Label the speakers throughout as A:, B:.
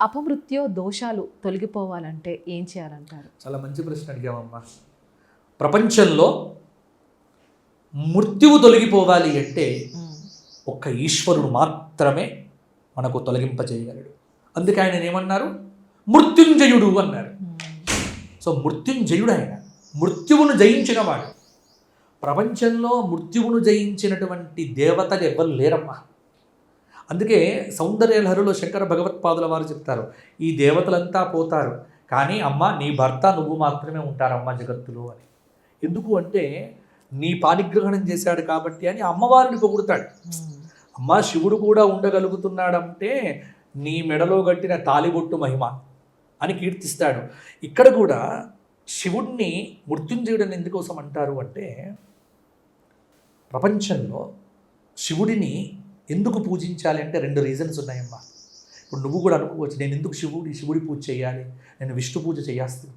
A: అపమృత్యో దోషాలు తొలగిపోవాలంటే ఏం చేయాలంటారు?
B: చాలా మంచి ప్రశ్న అడిగామమ్మా. ప్రపంచంలో మృత్యువు తొలగిపోవాలి అంటే ఒక్క ఈశ్వరుడు మాత్రమే మనకు తొలగింపజేయగలడు. అందుకే ఆయన ఏమన్నారు? మృత్యుంజయుడు అన్నారు. సో మృత్యుంజయుడు ఆయన, మృత్యువును జయించినవాడు. ప్రపంచంలో మృత్యువును జయించినటువంటి దేవతలు ఎవ్వరు లేరమ్మా. అందుకే సౌందర్యలహరిలో శంకర భగవత్పాదుల వారు చెప్తారు, ఈ దేవతలంతా పోతారు కానీ అమ్మ నీ భర్త నువ్వు మాత్రమే ఉంటారమ్మ జగత్తులో అని. ఎందుకు అంటే నీ పాణిగ్రహణం చేశాడు కాబట్టి అని అమ్మవారిని పొగుడుతాడు. అమ్మ శివుడు కూడా ఉండగలుగుతున్నాడంటే నీ మెడలో గట్టిన తాలిబొట్టు మహిమ అని కీర్తిస్తాడు. ఇక్కడ కూడా శివుడిని మృత్యుంజయుడని ఎందుకోసం అంటారు అంటే, ప్రపంచంలో శివుడిని ఎందుకు పూజించాలి అంటే 2 రీజన్స్ ఉన్నాయమ్మా. ఇప్పుడు నువ్వు కూడా అనుకోవచ్చు, నేను ఎందుకు శివుడి పూజ చేయాలి, నేను విష్ణు పూజ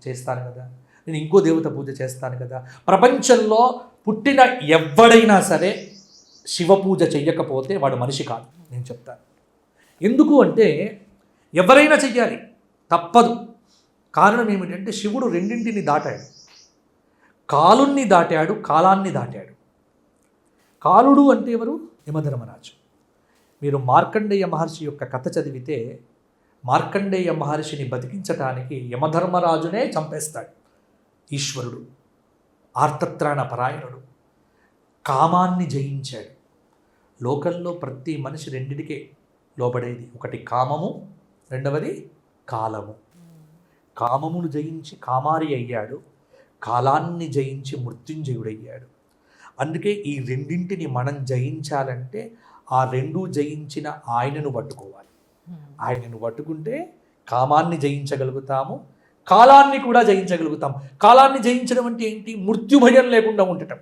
B: చేస్తాను కదా, నేను ఇంకో దేవత పూజ చేస్తాను కదా. ప్రపంచంలో పుట్టిన ఎవడైనా సరే శివ పూజ చెయ్యకపోతే వాడు మనిషి కాదు, నేను చెప్తాను. ఎందుకు అంటే ఎవరైనా చెయ్యాలి, తప్పదు. కారణం ఏమిటంటే శివుడు రెండింటిని దాటాడు, కాలుణ్ణి దాటాడు, కాలాన్ని దాటాడు. కాలుడు అంటే ఎవరు? యమధర్మరాజు. మీరు మార్కండేయ మహర్షి యొక్క కథ చదివితే మార్కండేయ మహర్షిని బతికించటానికి యమధర్మరాజునే చంపేస్తాడు ఈశ్వరుడు. ఆర్తత్రాణ పరాయణుడు, కామాన్ని జయించాడు. లోకంలో ప్రతి మనిషి రెండిటికే లోబడేది, ఒకటి కామము, రెండవది కాలము. కామమును జయించి కామారి అయ్యాడు, కాలాన్ని జయించి మృత్యుంజయుడయ్యాడు. అందుకే ఈ రెండింటిని మనం జయించాలంటే ఆ రెండు జయించిన ఆయనను పట్టుకోవాలి. ఆయనను పట్టుకుంటే కామాన్ని జయించగలుగుతాము, కాలాన్ని కూడా జయించగలుగుతాం. కాలాన్ని జయించడం అంటే ఏంటి? మృత్యుభయం లేకుండా ఉండటం.